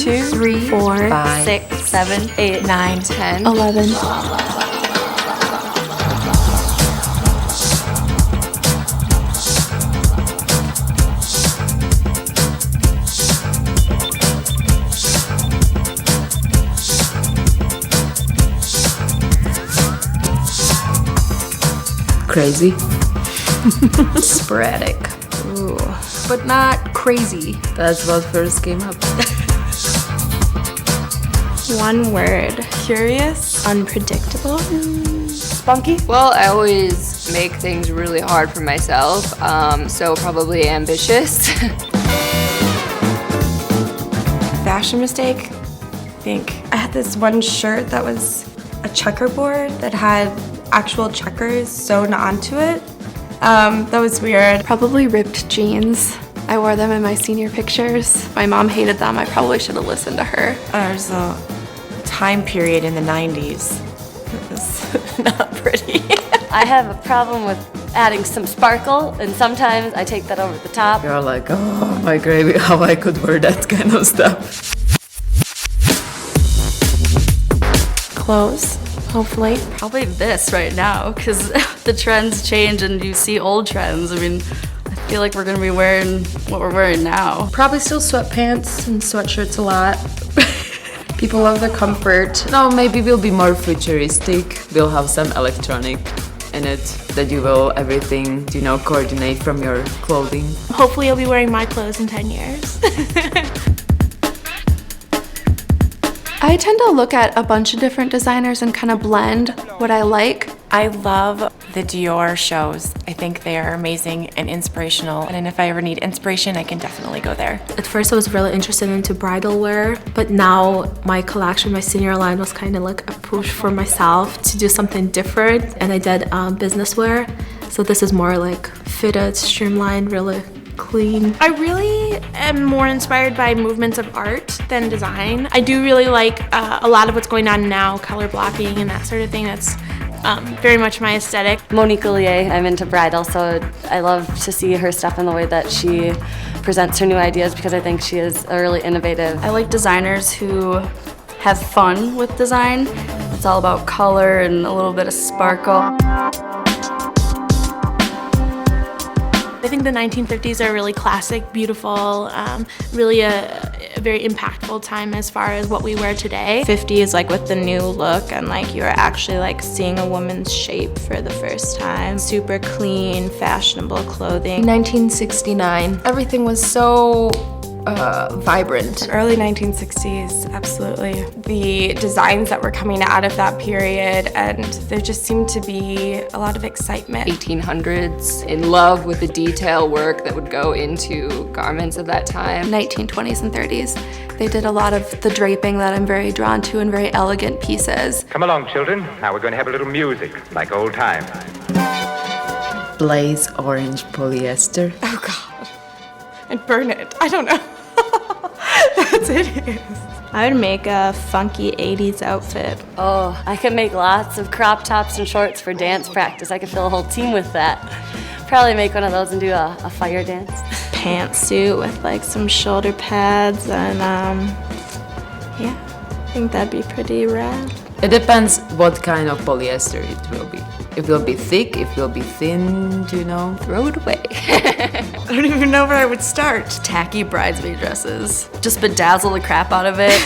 2, 3, 4, 5, 6, 7, 8, 9, 10, 11. Crazy. Sporadic. Ooh. But not crazy. That's what first came up. One word. Curious. Unpredictable. Spunky. Well, I always make things really hard for myself, so probably ambitious. Fashion mistake. I think I had this one shirt that was a checkerboard that had actual checkers sewn onto it. That was weird. Probably ripped jeans. I wore them in my senior pictures. My mom hated them. I probably should have listened to her. There's a time period in the 90s. It was not pretty. I have a problem with adding some sparkle, and sometimes I take that over the top. You're like, oh my gravy, how I could wear that kind of stuff. Clothes, hopefully. Probably this right now, because the trends change and you see old trends. I mean, I feel like we're gonna be wearing what we're wearing now. Probably still sweatpants and sweatshirts a lot. People love their comfort. No, maybe we'll be more futuristic. We'll have some electronic in it that you will everything, coordinate from your clothing. Hopefully you'll be wearing my clothes in 10 years. I tend to look at a bunch of different designers and kind of blend what I like. I love the Dior shows. I think they are amazing and inspirational. And if I ever need inspiration, I can definitely go there. At first I was really interested into bridal wear, but now my collection, my senior line was kind of like a push for myself to do something different. And I did business wear. So this is more like fitted, streamlined, really clean. I really am more inspired by movements of art than design. I do really like a lot of what's going on now, color blocking and that sort of thing. That's very much my aesthetic. Monique Goulier, I'm into bridal, so I love to see her stuff in the way that she presents her new ideas because I think she is really innovative. I like designers who have fun with design. It's all about color and a little bit of sparkle. I think the 1950s are really classic, beautiful, really a very impactful time as far as what we wear today. 50s, like with the new look and like you're actually like seeing a woman's shape for the first time. Super clean, fashionable clothing. 1969, everything was so vibrant. Early 1960s, absolutely. The designs that were coming out of that period, and there just seemed to be a lot of excitement. 1800s, in love with the detail work that would go into garments of that time. 1920s and 30s. They did a lot of the draping that I'm very drawn to and very elegant pieces. Come along, children. Now we're going to have a little music, like old times. Blaze orange polyester. Oh God. And burn it. I don't know. That's it. I would make a funky 80s outfit. Oh, I could make lots of crop tops and shorts for dance practice. I could fill a whole team with that. Probably make one of those and do a fire dance. Pantsuit with like some shoulder pads and yeah, I think that'd be pretty rad. It depends what kind of polyester it will be. If it will be thick, if it will be thin, throw it away. I don't even know where I would start. Tacky bridesmaid dresses. Just bedazzle the crap out of it.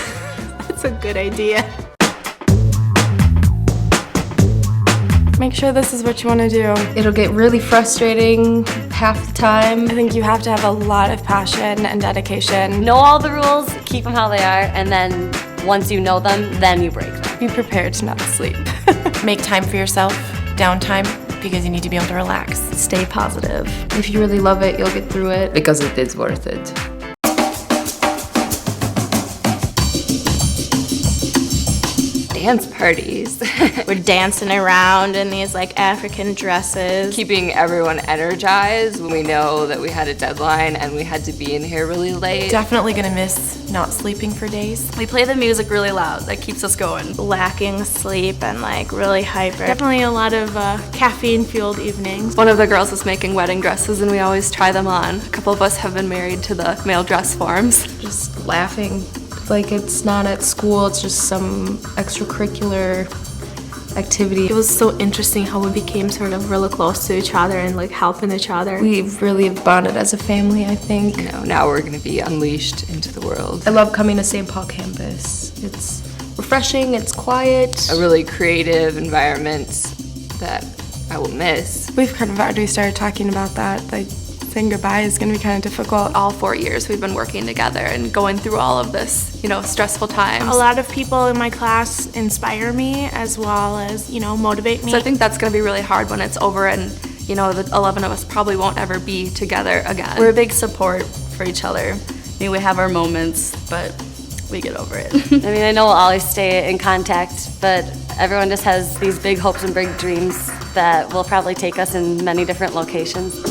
That's a good idea. Make sure this is what you want to do. It'll get really frustrating half the time. I think you have to have a lot of passion and dedication. Know all the rules, keep them how they are, and then once you know them, then you break them. Be prepared to not sleep. Make time for yourself, downtime, because you need to be able to relax. Stay positive. If you really love it, you'll get through it. Because it is worth it. Dance parties. We're dancing around in these like African dresses. Keeping everyone energized when we know that we had a deadline and we had to be in here really late. Definitely gonna miss not sleeping for days. We play the music really loud. That keeps us going. Lacking sleep and like really hyper. Definitely a lot of caffeine-fueled evenings. One of the girls is making wedding dresses and we always try them on. A couple of us have been married to the male dress forms. Just laughing like it's not at school, it's just some extracurricular activity. It was so interesting how we became sort of really close to each other and like helping each other. We really have bonded as a family, I think. Now we're going to be unleashed into the world. I love coming to St. Paul campus. It's refreshing, it's quiet. A really creative environment that I will miss. We've kind of already started talking about that. Like, saying goodbye is going to be kind of difficult. All 4 years we've been working together and going through all of this, stressful times. A lot of people in my class inspire me as well as, motivate me. So I think that's going to be really hard when it's over and, the 11 of us probably won't ever be together again. We're a big support for each other. We have our moments, but we get over it. I know we'll always stay in contact, but everyone just has these big hopes and big dreams that will probably take us in many different locations.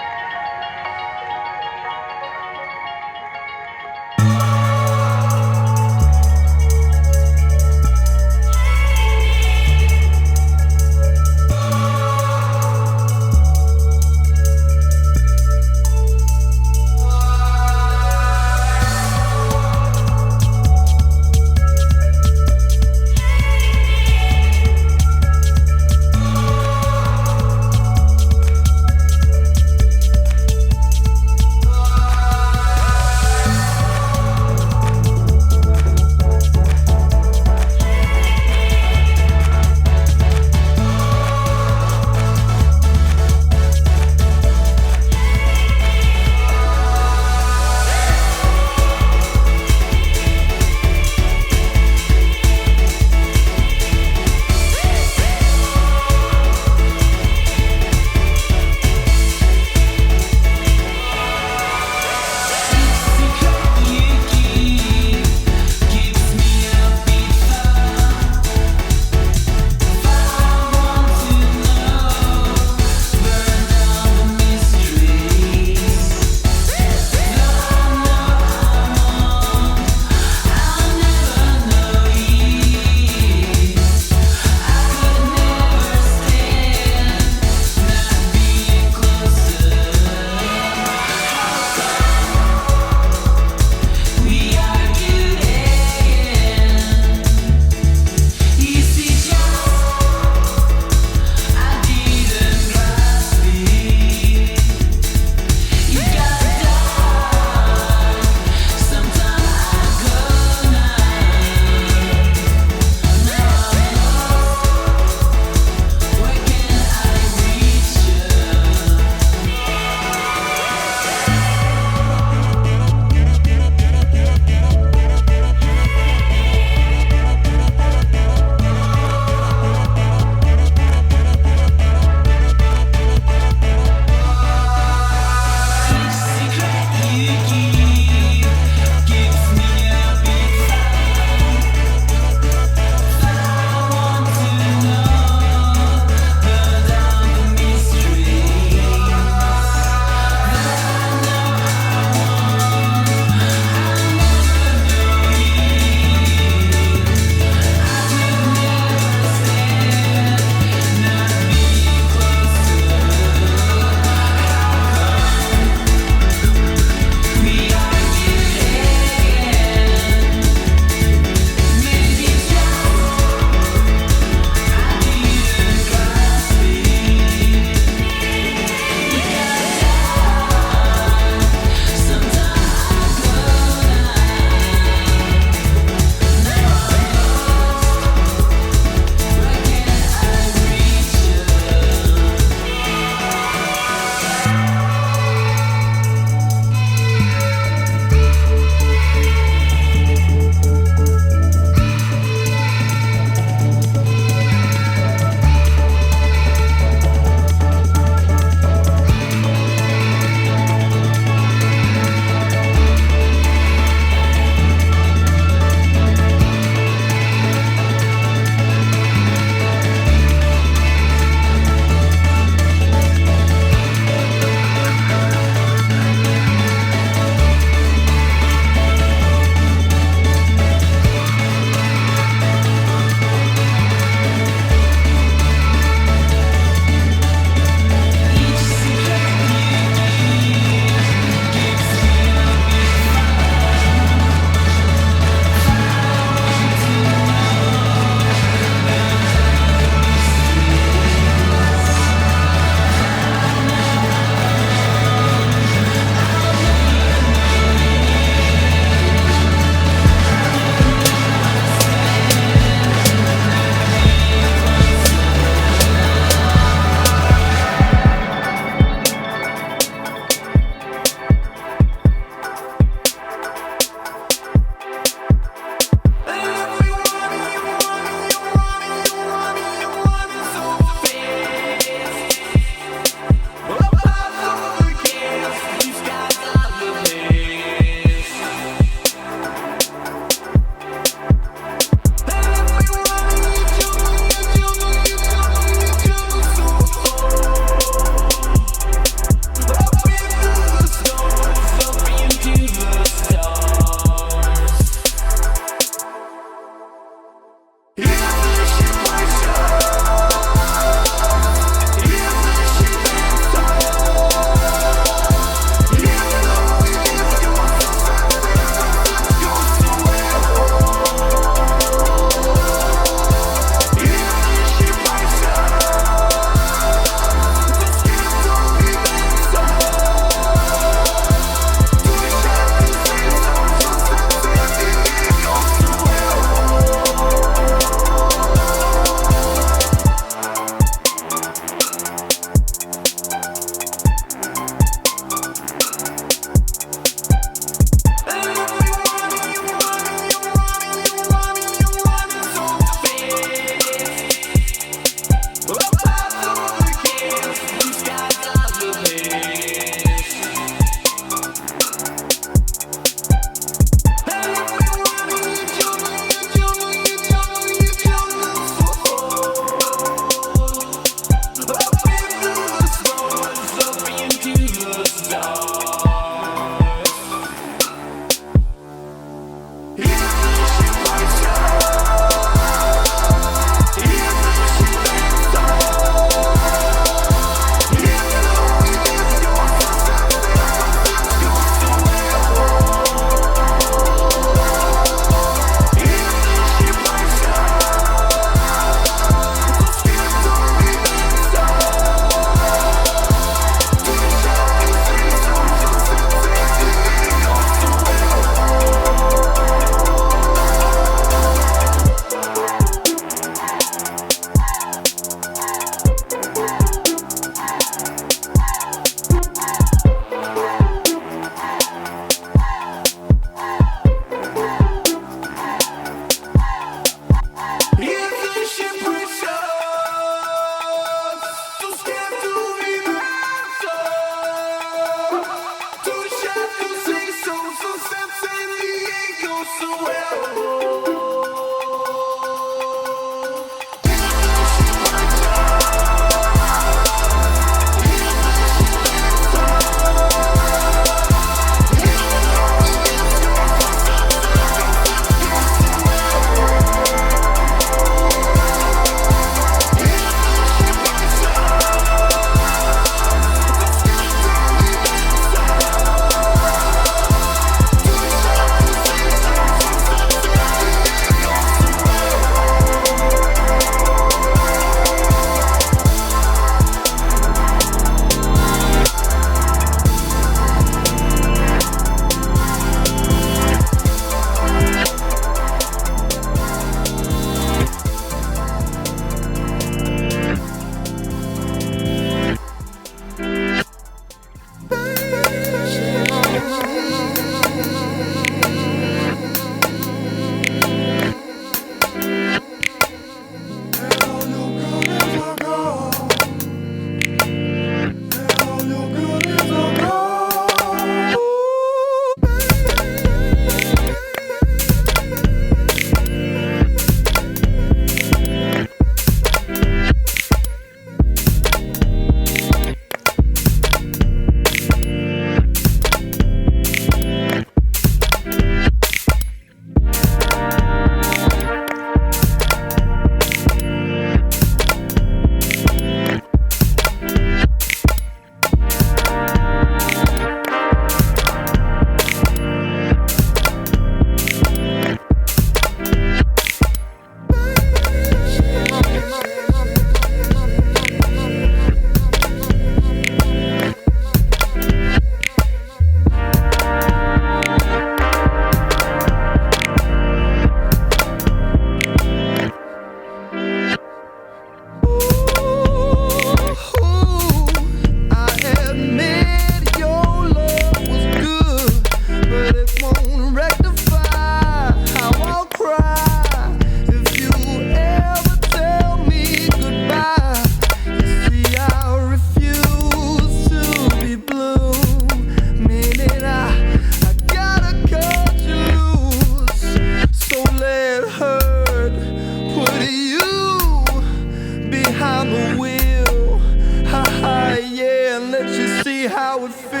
it feels.